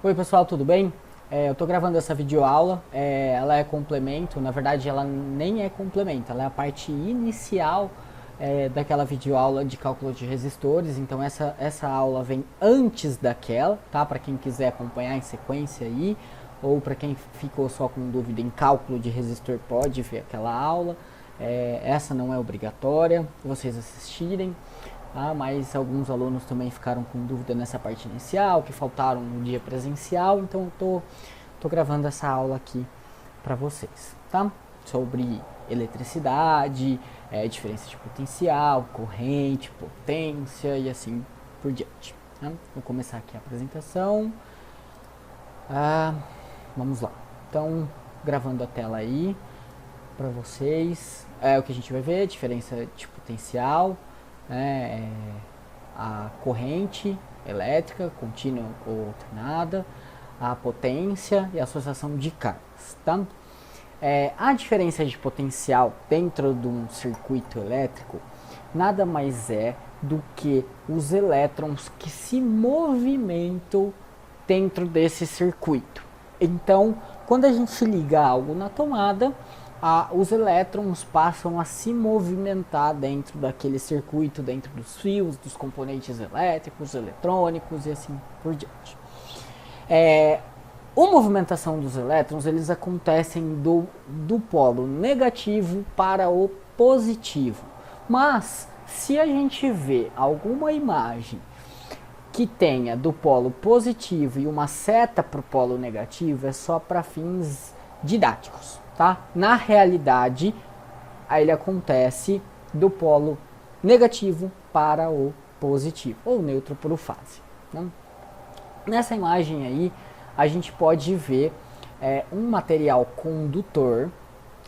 Oi pessoal, tudo bem? Eu estou gravando essa videoaula, ela é complemento, na verdade ela nem é complemento, ela é a parte inicial daquela videoaula de cálculo de resistores, então essa aula vem antes daquela, tá? Para quem quiser acompanhar em sequência aí, ou para quem ficou só com dúvida em cálculo de resistor pode ver aquela aula. Essa não é obrigatória vocês assistirem. Mas alguns alunos também ficaram com dúvida nessa parte inicial, que faltaram no dia presencial, então eu tô gravando essa aula aqui para vocês, tá? Sobre eletricidade, diferença de potencial, corrente, potência e assim por diante. Tá? Vou começar aqui a apresentação. Vamos lá. Então, gravando a tela aí para vocês. O que a gente vai ver, diferença de potencial, a corrente elétrica, contínua ou alternada, a potência e a associação de cargas. Tá? A diferença de potencial dentro de um circuito elétrico nada mais é do que os elétrons que se movimentam dentro desse circuito. Então, quando a gente liga algo na tomada, os elétrons passam a se movimentar dentro daquele circuito, dentro dos fios, dos componentes elétricos, eletrônicos e assim por diante. A movimentação dos elétrons, eles acontecem do polo negativo para o positivo. Mas, se a gente vê alguma imagem que tenha do polo positivo e uma seta para o polo negativo, é só para fins didáticos, tá? Na realidade, ele acontece do polo negativo para o positivo, ou neutro por fase. Né? Nessa imagem aí, a gente pode ver um material condutor,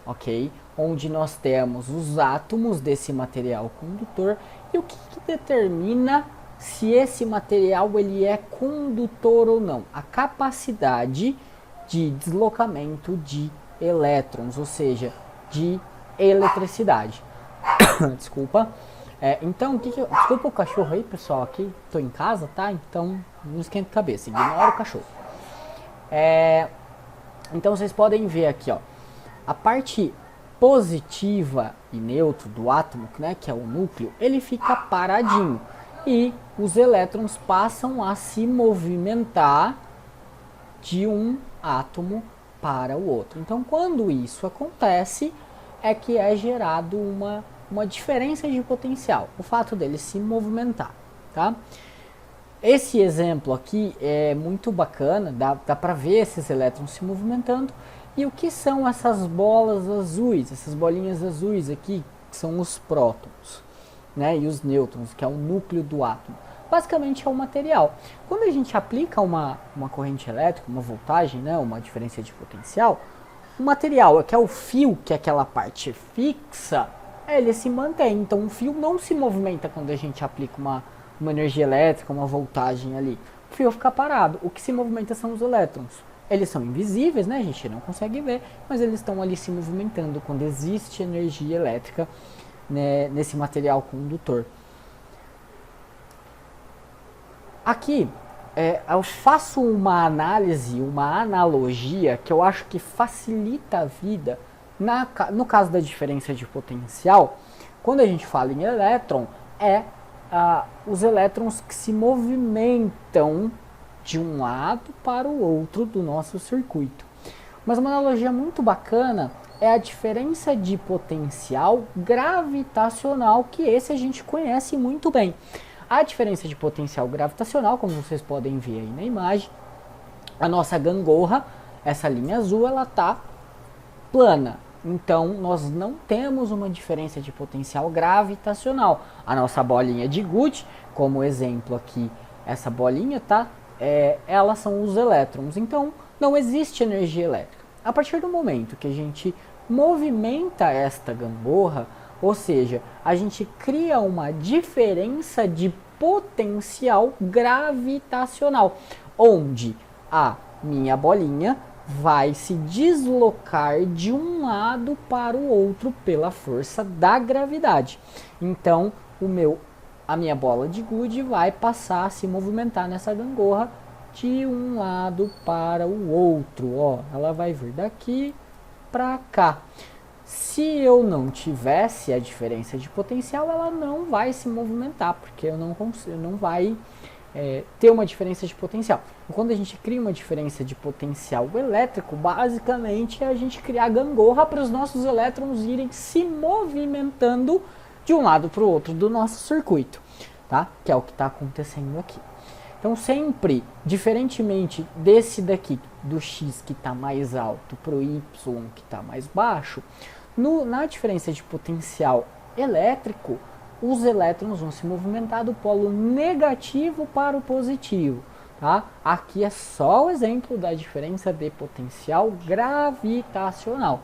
ok? Onde nós temos os átomos desse material condutor e o que determina se esse material ele é condutor ou não. A capacidade de deslocamento de elétrons, ou seja, de eletricidade. Desculpa. Então, desculpa o cachorro aí, pessoal, aqui tô em casa, tá? Então, não esquenta a cabeça, ignora o cachorro. Então, vocês podem ver aqui, ó, a parte positiva e neutro do átomo, né, que é o núcleo, ele fica paradinho e os elétrons passam a se movimentar de um átomo para o outro. Então, quando isso acontece, é que é gerado uma diferença de potencial, o fato dele se movimentar, tá? Esse exemplo aqui é muito bacana, dá para ver esses elétrons se movimentando. E o que são essas bolas azuis, essas bolinhas azuis aqui, que são os prótons, né? E os nêutrons, que é o núcleo do átomo. Basicamente é o material. Quando a gente aplica uma corrente elétrica, uma voltagem, né? Uma diferença de potencial, o material, que é o fio, que é aquela parte fixa, ele se mantém. Então o fio não se movimenta quando a gente aplica uma energia elétrica, uma voltagem ali. O fio fica parado. O que se movimenta são os elétrons. Eles são invisíveis, né? A gente não consegue ver, mas eles estão ali se movimentando quando existe energia elétrica, né, nesse material condutor. Aqui eu faço uma análise, uma analogia que eu acho que facilita a vida no caso da diferença de potencial. Quando a gente fala em elétron, os elétrons que se movimentam de um lado para o outro do nosso circuito. Mas uma analogia muito bacana é a diferença de potencial gravitacional, que esse a gente conhece muito bem. A diferença de potencial gravitacional, como vocês podem ver aí na imagem, a nossa gangorra, essa linha azul, ela está plana. Então, nós não temos uma diferença de potencial gravitacional. A nossa bolinha de gude, como exemplo aqui, essa bolinha, tá? Elas são os elétrons. Então, não existe energia elétrica. A partir do momento que a gente movimenta esta gangorra, ou seja, a gente cria uma diferença de potencial gravitacional, onde a minha bolinha vai se deslocar de um lado para o outro pela força da gravidade. Então, a minha bola de gude vai passar a se movimentar nessa gangorra de um lado para o outro, ó, ela vai vir daqui para cá. Se eu não tivesse a diferença de potencial, ela não vai se movimentar, porque eu não consigo, não vai ter uma diferença de potencial. E quando a gente cria uma diferença de potencial elétrico, basicamente é a gente criar gangorra para os nossos elétrons irem se movimentando de um lado para o outro do nosso circuito, tá? Que é o que está acontecendo aqui. Então sempre, diferentemente desse daqui, do X que está mais alto para o Y que está mais baixo, na diferença de potencial elétrico, os elétrons vão se movimentar do polo negativo para o positivo. Tá? Aqui é só o exemplo da diferença de potencial gravitacional.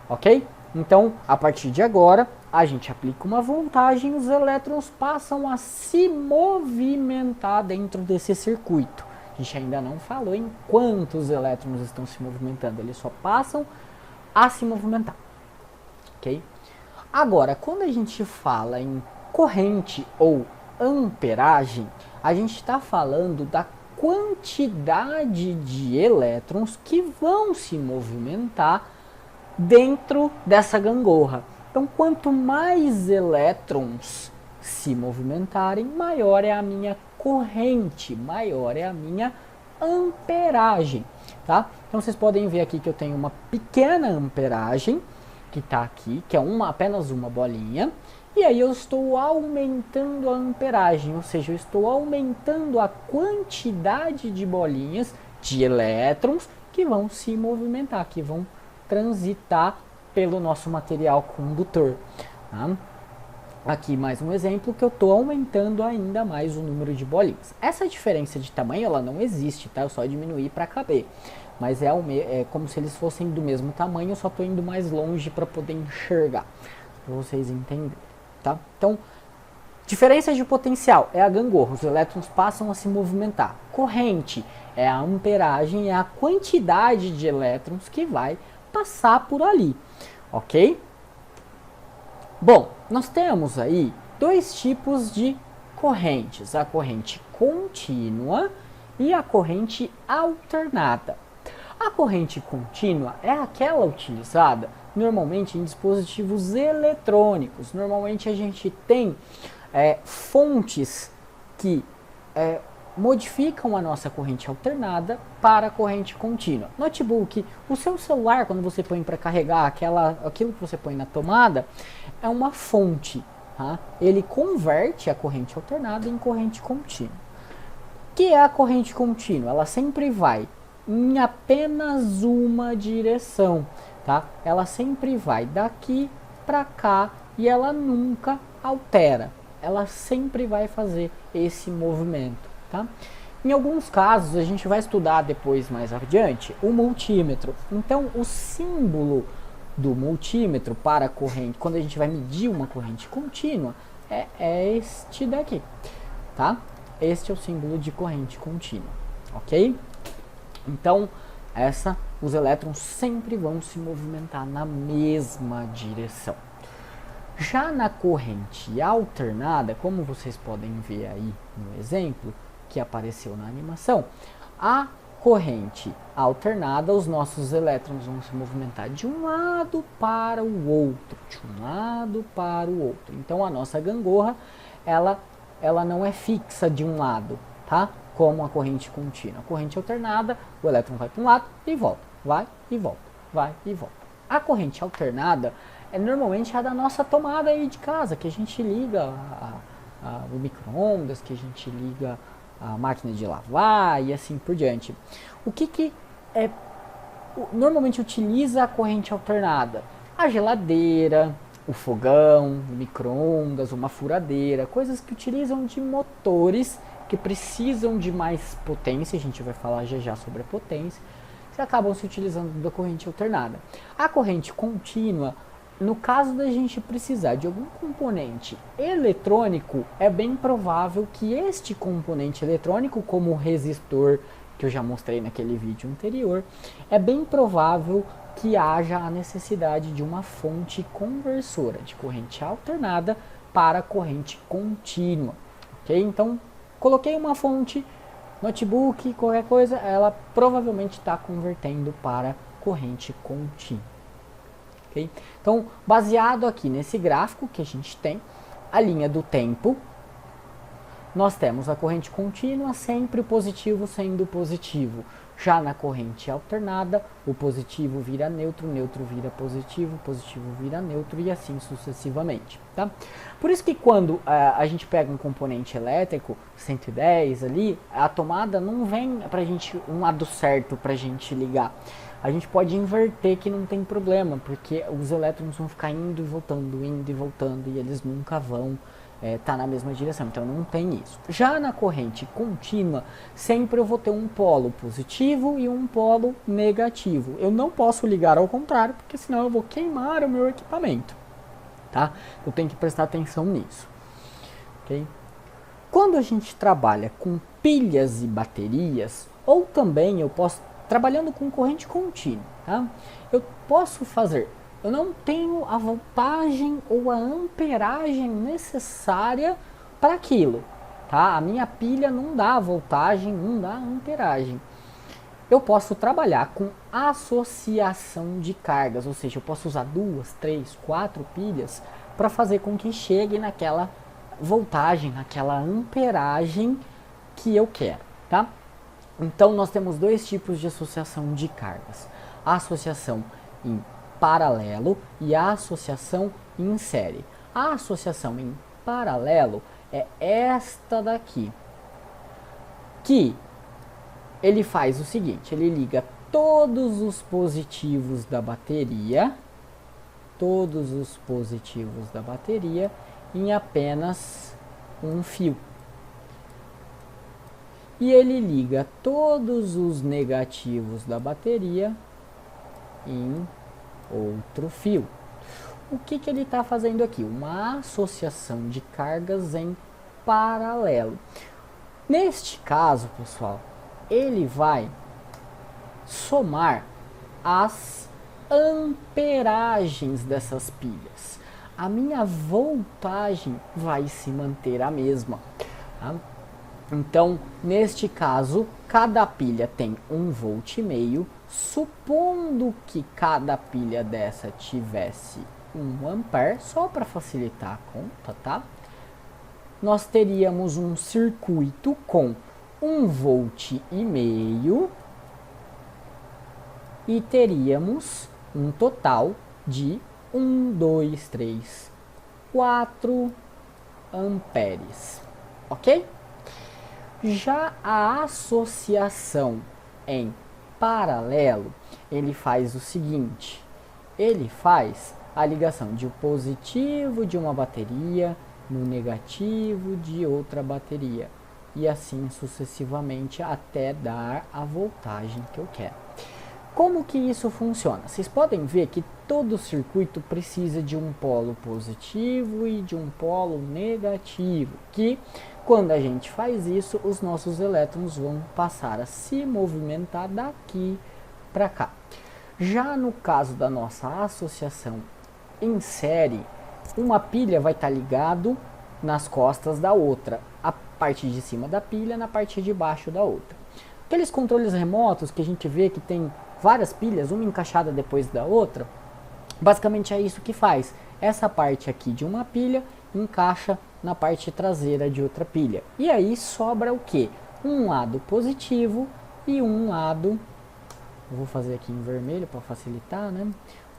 Ok? Então, a partir de agora, a gente aplica uma voltagem, os elétrons passam a se movimentar dentro desse circuito. A gente ainda não falou em quantos elétrons estão se movimentando, eles só passam a se movimentar. Ok? Agora, quando a gente fala em corrente ou amperagem, a gente está falando da quantidade de elétrons que vão se movimentar dentro dessa gangorra. Então, quanto mais elétrons se movimentarem, maior é a minha corrente, maior é a minha amperagem, tá? Então, vocês podem ver aqui que eu tenho uma pequena amperagem, que está aqui, que é apenas uma bolinha, e aí eu estou aumentando a amperagem, ou seja, eu estou aumentando a quantidade de bolinhas, de elétrons, que vão se movimentar, que vão transitar pelo nosso material condutor. Tá? Aqui mais um exemplo que eu estou aumentando ainda mais o número de bolinhas. Essa diferença de tamanho ela não existe, tá? Eu só diminuí para caber. Mas é como se eles fossem do mesmo tamanho, eu só estou indo mais longe para poder enxergar, para vocês entenderem. Tá? Então, diferença de potencial é a gangorra, os elétrons passam a se movimentar. Corrente é a amperagem, é a quantidade de elétrons que vai passar por ali, ok? Bom, nós temos aí dois tipos de correntes, a corrente contínua e a corrente alternada. A corrente contínua é aquela utilizada normalmente em dispositivos eletrônicos. Normalmente a gente tem fontes que modificam a nossa corrente alternada para a corrente contínua. Notebook, o seu celular, quando você põe para carregar aquilo que você põe na tomada, é uma fonte. Tá? Ele converte a corrente alternada em corrente contínua. O que é a corrente contínua? Ela sempre vai em apenas uma direção. Tá? Ela sempre vai daqui para cá e ela nunca altera. Ela sempre vai fazer esse movimento. Tá? Em alguns casos, a gente vai estudar depois mais adiante o multímetro. Então, o símbolo do multímetro para a corrente, quando a gente vai medir uma corrente contínua, é este daqui. Tá? Este é o símbolo de corrente contínua. Ok? Então, os elétrons sempre vão se movimentar na mesma direção. Já na corrente alternada, como vocês podem ver aí no exemplo que apareceu na animação, a corrente alternada, os nossos elétrons vão se movimentar de um lado para o outro, de um lado para o outro. Então a nossa gangorra, ela não é fixa de um lado, tá? Como a corrente contínua. A corrente alternada, o elétron vai para um lado e volta, vai e volta, vai e volta. A corrente alternada é normalmente a da nossa tomada aí de casa, que a gente liga o micro-ondas, que a gente liga a máquina de lavar e assim por diante. O que normalmente utiliza a corrente alternada? A geladeira, o fogão, o micro-ondas, uma furadeira, coisas que utilizam de motores que precisam de mais potência, a gente vai falar já já sobre a potência, que acabam se utilizando da corrente alternada. A corrente contínua, no caso da gente precisar de algum componente eletrônico, é bem provável que este componente eletrônico, como o resistor, que eu já mostrei naquele vídeo anterior, é bem provável que haja a necessidade de uma fonte conversora de corrente alternada para corrente contínua. Ok? Então, coloquei uma fonte notebook, qualquer coisa, ela provavelmente está convertendo para corrente contínua. Okay? Então, baseado aqui nesse gráfico que a gente tem, a linha do tempo, nós temos a corrente contínua, sempre o positivo sendo positivo. Já na corrente alternada, o positivo vira neutro, neutro vira positivo, positivo vira neutro e assim sucessivamente. Tá? Por isso que quando a gente pega um componente elétrico, 110 ali, a tomada não vem pra gente um lado certo pra gente ligar. A gente pode inverter que não tem problema, porque os elétrons vão ficar indo e voltando e eles nunca vão tá na mesma direção, então não tem isso. Já na corrente contínua, sempre eu vou ter um polo positivo e um polo negativo. Eu não posso ligar ao contrário, porque senão eu vou queimar o meu equipamento, tá? Eu tenho que prestar atenção nisso, ok? Quando a gente trabalha com pilhas e baterias, ou também eu posso, trabalhando com corrente contínua, tá? Eu posso fazer, eu não tenho a voltagem ou a amperagem necessária para aquilo, tá? A minha pilha não dá a voltagem, não dá a amperagem. Eu posso trabalhar com associação de cargas, ou seja, eu posso usar 2, 3, 4 pilhas para fazer com que chegue naquela voltagem, naquela amperagem que eu quero, tá? Então nós temos dois tipos de associação de cargas: a associação em paralelo e a associação em série. A associação em paralelo é esta daqui, que ele faz o seguinte: ele liga todos os positivos da bateria, em apenas um fio. E ele liga todos os negativos da bateria em outro fio. O que ele está fazendo aqui? Uma associação de cargas em paralelo. Neste caso, pessoal, ele vai somar as amperagens dessas pilhas. A minha voltagem vai se manter a mesma, tá? Então, neste caso, cada pilha tem 1,5 volt. Supondo que cada pilha dessa tivesse 1 ampere, só para facilitar a conta, tá? Nós teríamos um circuito com 1,5 volt e teríamos um total de 1, 2, 3, 4 amperes, ok? Já a associação em paralelo, ele faz o seguinte: ele faz a ligação de um positivo de uma bateria no negativo de outra bateria e assim sucessivamente até dar a voltagem que eu quero. Como que isso funciona? Vocês podem ver que todo circuito precisa de um polo positivo e de um polo negativo, que quando a gente faz isso, os nossos elétrons vão passar a se movimentar daqui para cá. Já no caso da nossa associação em série, uma pilha vai estar ligado nas costas da outra, a parte de cima da pilha na parte de baixo da outra. Aqueles controles remotos que a gente vê que tem várias pilhas, uma encaixada depois da outra, basicamente é isso que faz. Essa parte aqui de uma pilha encaixa na parte traseira de outra pilha. E aí sobra o que? Um lado positivo e um lado, vou fazer aqui em vermelho para facilitar, né?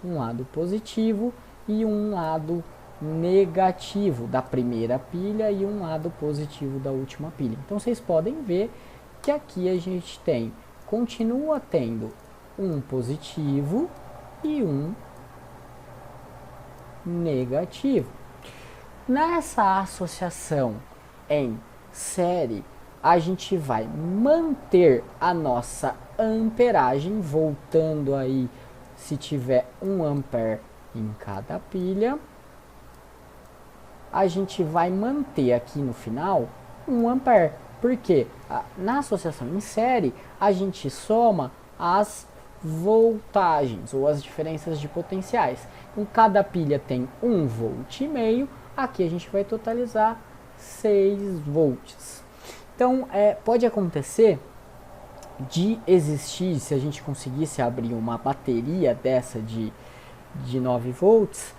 Um lado positivo e um lado negativo da primeira pilha e um lado positivo da última pilha. Então vocês podem ver que aqui a gente tem, continua tendo um positivo e um negativo. Nessa associação em série, a gente vai manter a nossa amperagem, voltando aí, se tiver 1 ampere em cada pilha, a gente vai manter aqui no final 1 ampere, porque na associação em série, a gente soma as voltagens ou as diferenças de potenciais. Então, cada pilha tem 1,5 volt, aqui a gente vai totalizar 6 volts. Então, pode acontecer de existir, se a gente conseguisse abrir uma bateria dessa de 9 volts,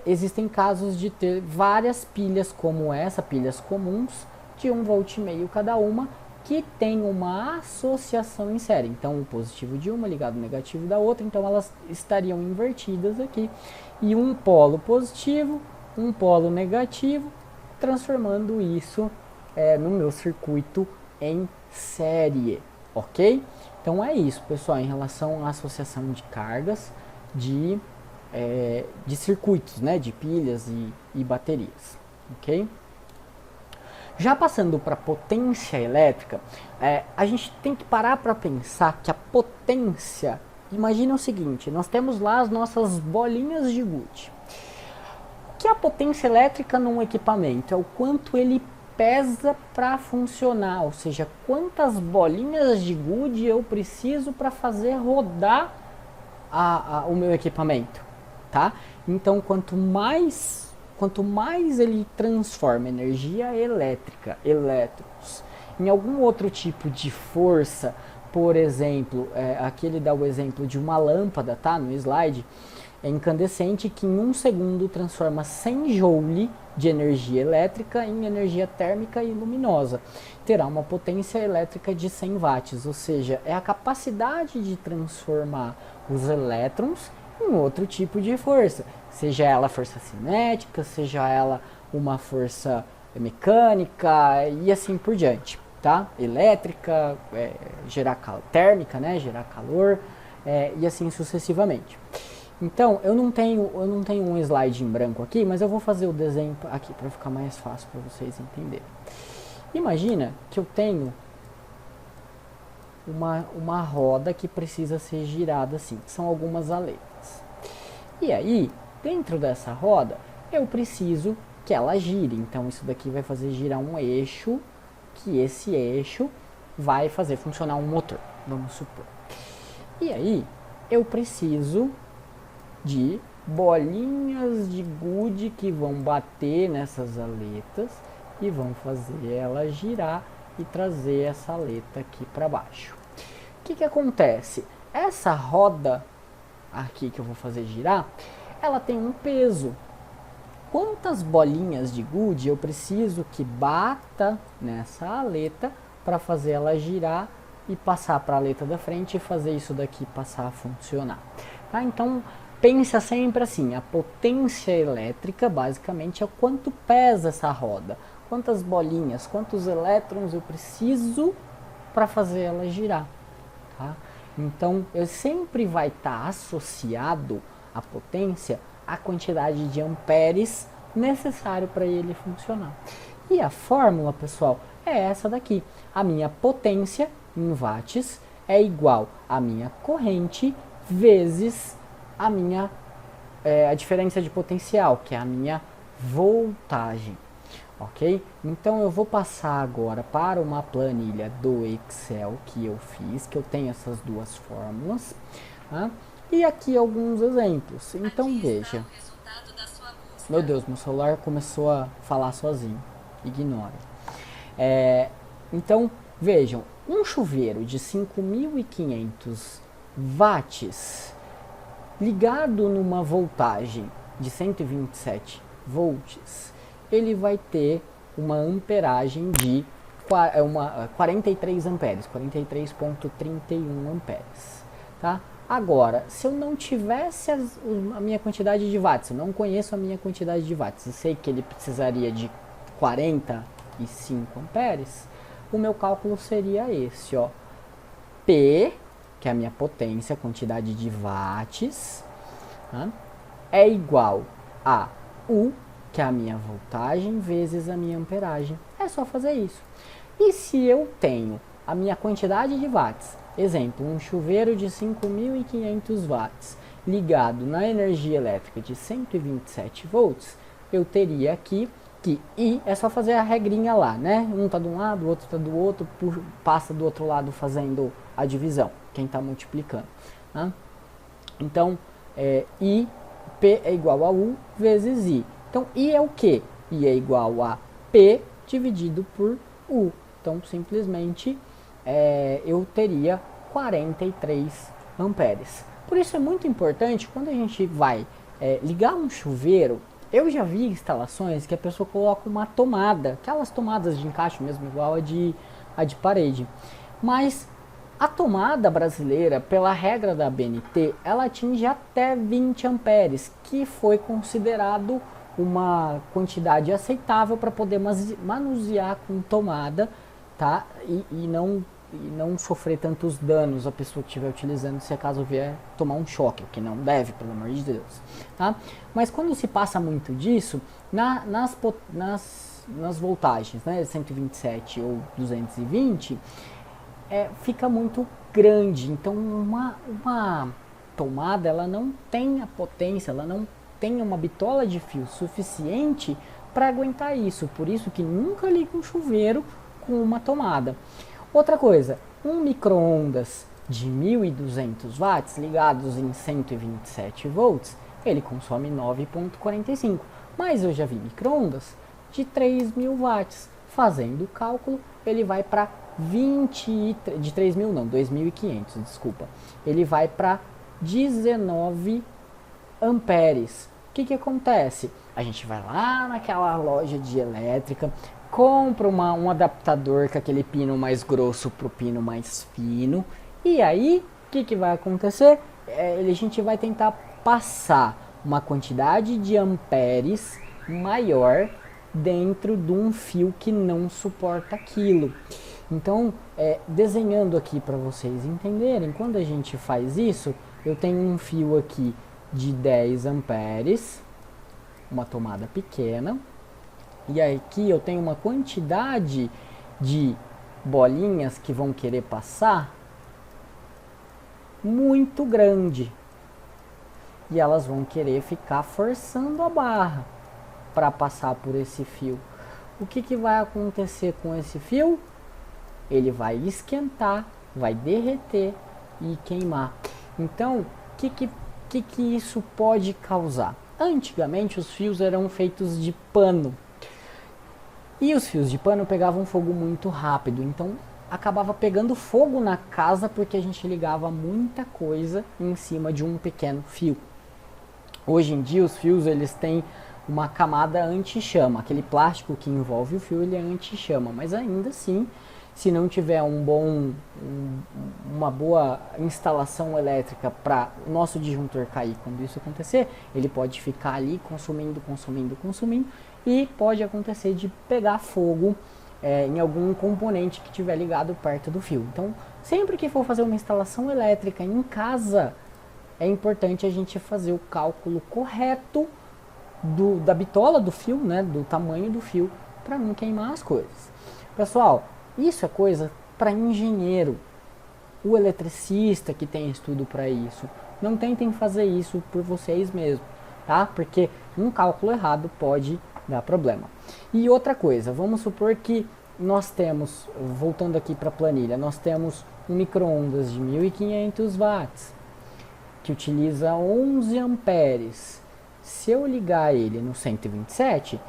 existem casos de ter várias pilhas como essa, pilhas comuns, de 1,5 volt cada uma, que tem uma associação em série. Então, o positivo de uma ligado ao negativo da outra, então elas estariam invertidas aqui. E um polo positivo, um polo negativo, transformando isso no meu circuito em série, ok? Então é isso, pessoal, em relação à associação de cargas de circuitos, né, de pilhas e baterias, ok? Já passando para potência elétrica, a gente tem que parar para pensar que a potência, imagina o seguinte, nós temos lá as nossas bolinhas de gude. O que é a potência elétrica num equipamento? É o quanto ele pesa para funcionar, ou seja, quantas bolinhas de gude eu preciso para fazer rodar o meu equipamento, tá? Então, quanto mais ele transforma energia elétrica, elétrons, em algum outro tipo de força, por exemplo, aqui ele dá o exemplo de uma lâmpada, tá? No slide, incandescente que em 1 segundo transforma 100 joule de energia elétrica em energia térmica e luminosa. Terá uma potência elétrica de 100 watts, ou seja, é a capacidade de transformar os elétrons em outro tipo de força, seja ela força cinética, seja ela uma força mecânica e assim por diante, tá? Elétrica, térmica, né? Gerar calor e assim sucessivamente. Então, eu não tenho um slide em branco aqui, mas eu vou fazer o desenho aqui para ficar mais fácil para vocês entenderem. Imagina que eu tenho uma roda que precisa ser girada assim, são algumas aletas. E aí, dentro dessa roda, eu preciso que ela gire. Então, isso daqui vai fazer girar um eixo, que esse eixo vai fazer funcionar um motor, vamos supor. E aí, eu preciso de bolinhas de gude que vão bater nessas aletas e vão fazer ela girar e trazer essa aleta aqui para baixo. O que acontece? Essa roda aqui que eu vou fazer girar, ela tem um peso. Quantas bolinhas de gude eu preciso que bata nessa aleta para fazer ela girar e passar para a aleta da frente e fazer isso daqui passar a funcionar? Tá? Então, pensa sempre assim, a potência elétrica basicamente é quanto pesa essa roda, quantas bolinhas, quantos elétrons eu preciso para fazer ela girar, tá? Então, eu sempre vai estar associado a potência à quantidade de amperes necessário para ele funcionar. E a fórmula, pessoal, é essa daqui. A minha potência em watts é igual à minha corrente vezes a diferença de potencial, que é a minha voltagem, ok? Então eu vou passar agora para uma planilha do Excel que eu fiz, que eu tenho essas duas fórmulas, tá? E aqui alguns exemplos. Então veja, meu Deus, meu celular começou a falar sozinho, ignore. Então vejam, um chuveiro de 5.500 watts ligado numa voltagem de 127 volts, ele vai ter uma amperagem de 43 amperes, 43,31 amperes, tá? Agora, se eu não tivesse a minha quantidade de watts, eu não conheço a minha quantidade de watts, eu sei que ele precisaria de 45 amperes, o meu cálculo seria esse, ó, P, que é a minha potência, a quantidade de watts, tá? É igual a U, que é a minha voltagem, vezes a minha amperagem. É só fazer isso. E se eu tenho a minha quantidade de watts, exemplo, um chuveiro de 5.500 watts, ligado na energia elétrica de 127 volts, eu teria aqui que I, é só fazer a regrinha lá, né? Um tá de um lado, o outro tá do outro, passa do outro lado fazendo a divisão, quem está multiplicando, tá? Então, I, P é igual a U vezes I. Então, I é o quê? I é igual a P dividido por U. Então, simplesmente, eu teria 43 amperes. Por isso é muito importante, quando a gente vai ligar um chuveiro, eu já vi instalações que a pessoa coloca uma tomada, aquelas tomadas de encaixe mesmo, igual a de parede. Mas a tomada brasileira, pela regra da ABNT, ela atinge até 20 amperes, que foi considerado uma quantidade aceitável para poder manusear com tomada, tá? E não sofrer tantos danos a pessoa que estiver utilizando, se acaso vier tomar um choque, o que não deve, pelo amor de Deus. Tá? Mas quando se passa muito disso, nas voltagens, né, 127 ou 220, fica muito grande. Então uma tomada, ela não tem a potência, ela não tem uma bitola de fio suficiente para aguentar isso. Por isso que nunca liga um chuveiro com uma tomada. Outra coisa, um micro-ondas de 1.200 watts ligados em 127 volts, ele consome 9,45. Mas eu já vi micro-ondas de 3.000 watts. Fazendo o cálculo, ele vai para 20, de 3.000 não, 2.500, desculpa. Ele vai para 19 amperes. O que acontece? A gente vai lá naquela loja de elétrica, compra um adaptador com aquele pino mais grosso para o pino mais fino. E aí, o que vai acontecer? A gente vai tentar passar uma quantidade de amperes maior dentro de um fio que não suporta aquilo. Então, desenhando aqui para vocês entenderem, quando a gente faz isso, eu tenho um fio aqui de 10 amperes, uma tomada pequena, e aqui eu tenho uma quantidade de bolinhas que vão querer passar muito grande, e elas vão querer ficar forçando a barra para passar por esse fio. O que vai acontecer com esse fio? Ele vai esquentar, vai derreter e queimar. Então, o que isso pode causar? Antigamente os fios eram feitos de pano, e os fios de pano pegavam fogo muito rápido, então acabava pegando fogo na casa porque a gente ligava muita coisa em cima de um pequeno fio. Hoje em dia os fios eles têm uma camada anti-chama, aquele plástico que envolve o fio ele é anti-chama, mas ainda assim, se não tiver uma boa instalação elétrica para o nosso disjuntor cair quando isso acontecer, ele pode ficar ali consumindo e pode acontecer de pegar fogo em algum componente que estiver ligado perto do fio. Então, sempre que for fazer uma instalação elétrica em casa, é importante a gente fazer o cálculo correto da bitola do fio, né, do tamanho do fio, para não queimar as coisas. Pessoal, isso é coisa para engenheiro, o eletricista que tem estudo para isso. Não tentem fazer isso por vocês mesmos, tá? Porque um cálculo errado pode dar problema. E outra coisa, vamos supor que nós temos, voltando aqui para a planilha, nós temos um micro-ondas de 1.500 watts, que utiliza 11 amperes. Se eu ligar ele no 127,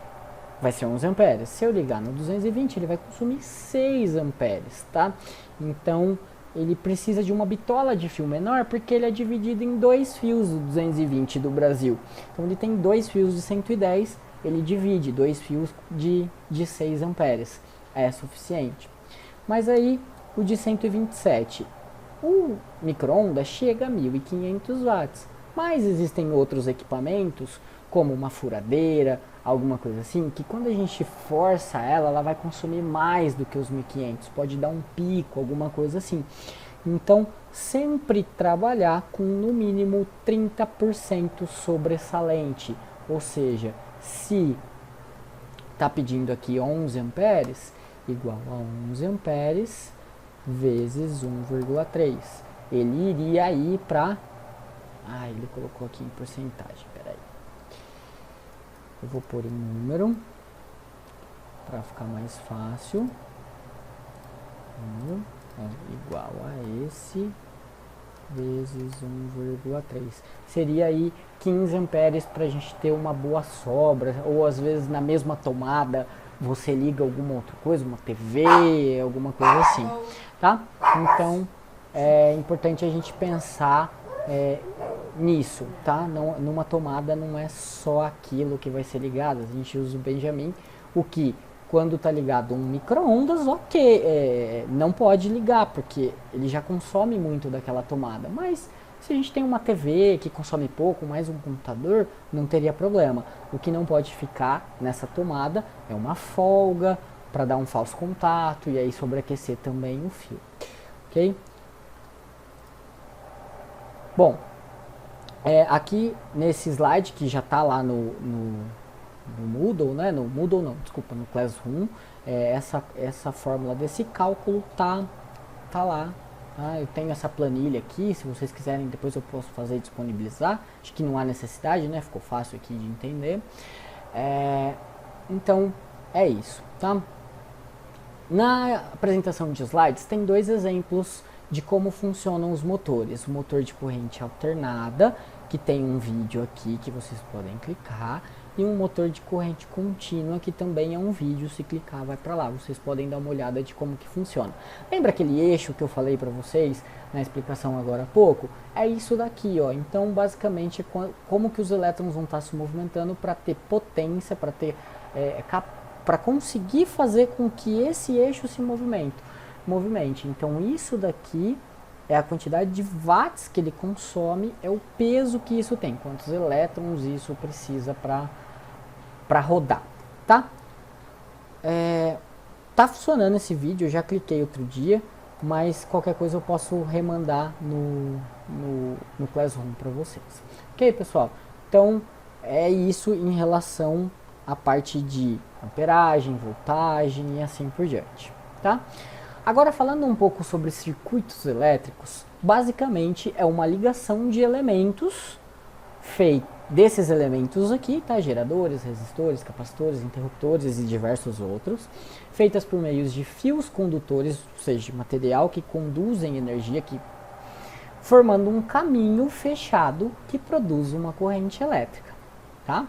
vai ser 11 amperes. Se eu ligar no 220, ele vai consumir 6 amperes, tá? Então, ele precisa de uma bitola de fio menor, porque ele é dividido em dois fios do 220 do Brasil. Então, ele tem dois fios de 110, ele divide dois fios de 6 amperes. É suficiente. Mas aí, o de 127, o micro-ondas chega a 1.500 watts. Mas existem outros equipamentos, como uma furadeira, alguma coisa assim, que quando a gente força ela vai consumir mais do que os 1.500, pode dar um pico, alguma coisa assim. Então, sempre trabalhar com no mínimo 30% sobressalente, ou seja, se está pedindo aqui 11 amperes, igual a 11 amperes vezes 1,3. Ele iria ir para... ele colocou aqui em porcentagem, peraí. Eu vou pôr em número para ficar mais fácil. Igual a esse vezes 1,3. Seria aí 15 amperes para a gente ter uma boa sobra, ou às vezes na mesma tomada você liga alguma outra coisa, uma TV, alguma coisa assim, tá? Então, é importante a gente pensar nisso, tá? Não, numa tomada não é só aquilo que vai ser ligado. A gente usa o Benjamin, o que quando está ligado um micro-ondas, ok, não pode ligar, porque ele já consome muito daquela tomada. Mas se a gente tem uma TV que consome pouco, mais um computador, não teria problema. O que não pode ficar nessa tomada é uma folga para dar um falso contato e aí sobreaquecer também o fio, ok? Bom, aqui nesse slide que já está lá no Moodle, né? No Moodle não, desculpa, no Classroom, essa fórmula desse cálculo tá lá. Tá? Eu tenho essa planilha aqui, se vocês quiserem depois eu posso fazer e disponibilizar. Acho que não há necessidade, né? Ficou fácil aqui de entender. Então, é isso, tá? Na apresentação de slides tem dois exemplos de como funcionam os motores. O motor de corrente alternada, que tem um vídeo aqui que vocês podem clicar, e um motor de corrente contínua, que também é um vídeo, se clicar vai para lá. Vocês podem dar uma olhada de como que funciona. Lembra aquele eixo que eu falei para vocês na explicação agora há pouco? É isso daqui, ó. Então, basicamente, como que os elétrons vão estar se movimentando para ter potência, para ter para conseguir fazer com que esse eixo se movimente. Então isso daqui é a quantidade de watts que ele consome, é o peso que isso tem, quantos elétrons isso precisa para rodar, tá? Tá funcionando esse vídeo, eu já cliquei outro dia, mas qualquer coisa eu posso remandar no Classroom para vocês. Ok, pessoal? Então é isso em relação à parte de amperagem, voltagem e assim por diante, tá? Agora falando um pouco sobre circuitos elétricos, basicamente é uma ligação de elementos desses elementos aqui, tá? Geradores, resistores, capacitores, interruptores e diversos outros, feitas por meios de fios condutores, ou seja, de material que conduzem energia, formando um caminho fechado que produz uma corrente elétrica, tá?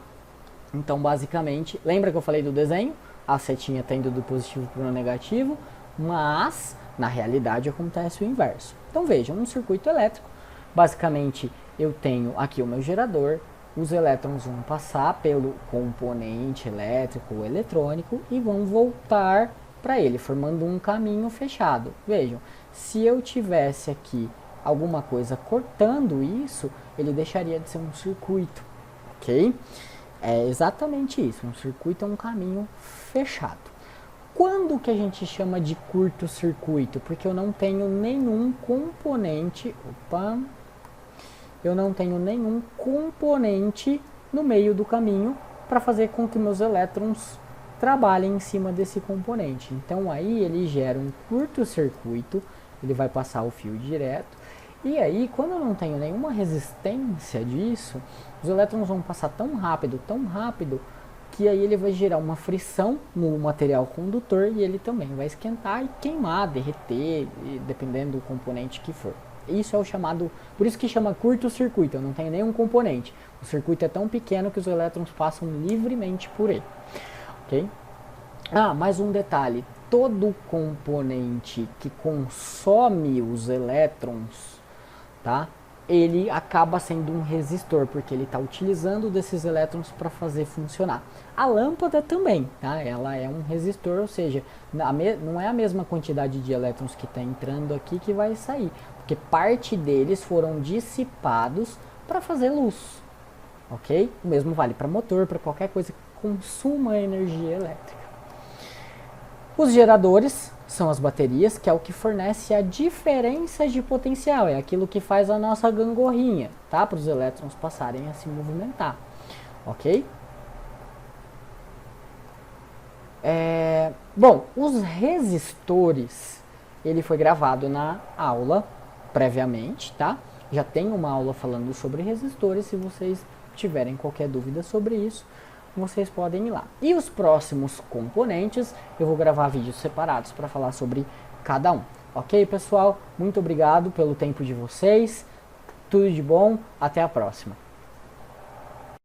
Então, basicamente, lembra que eu falei do desenho? A setinha está indo do positivo para o negativo, mas na realidade acontece o inverso. Então vejam, um circuito elétrico, basicamente eu tenho aqui o meu gerador, os elétrons vão passar pelo componente elétrico ou eletrônico e vão voltar para ele, formando um caminho fechado. Vejam, se eu tivesse aqui alguma coisa cortando isso, ele deixaria de ser um circuito, ok? É exatamente isso, um circuito é um caminho fechado. Quando que a gente chama de curto-circuito? Porque eu não tenho nenhum componente, eu não tenho nenhum componente no meio do caminho para fazer com que meus elétrons trabalhem em cima desse componente. Então aí ele gera um curto-circuito, ele vai passar o fio direto. E aí, quando eu não tenho nenhuma resistência disso, os elétrons vão passar tão rápido, que aí ele vai gerar uma frição no material condutor e ele também vai esquentar e queimar, derreter, dependendo do componente que for. Isso é o chamado, por isso que chama curto-circuito, eu não tenho nenhum componente. O circuito é tão pequeno que os elétrons passam livremente por ele. Ok? Mais um detalhe, todo componente que consome os elétrons, tá? Ele acaba sendo um resistor, porque ele está utilizando desses elétrons para fazer funcionar. A lâmpada também, tá? Ela é um resistor, ou seja, não é a mesma quantidade de elétrons que está entrando aqui que vai sair, porque parte deles foram dissipados para fazer luz, ok? O mesmo vale para motor, para qualquer coisa que consuma energia elétrica. Os geradores são as baterias, que é o que fornece a diferença de potencial, é aquilo que faz a nossa gangorrinha, tá? Para os elétrons passarem a se movimentar, ok? Bom, os resistores, ele foi gravado na aula previamente, tá? Já tem uma aula falando sobre resistores, se vocês tiverem qualquer dúvida sobre isso, vocês podem ir lá. E os próximos componentes, eu vou gravar vídeos separados para falar sobre cada um. Ok, pessoal? Muito obrigado pelo tempo de vocês. Tudo de bom. Até a próxima.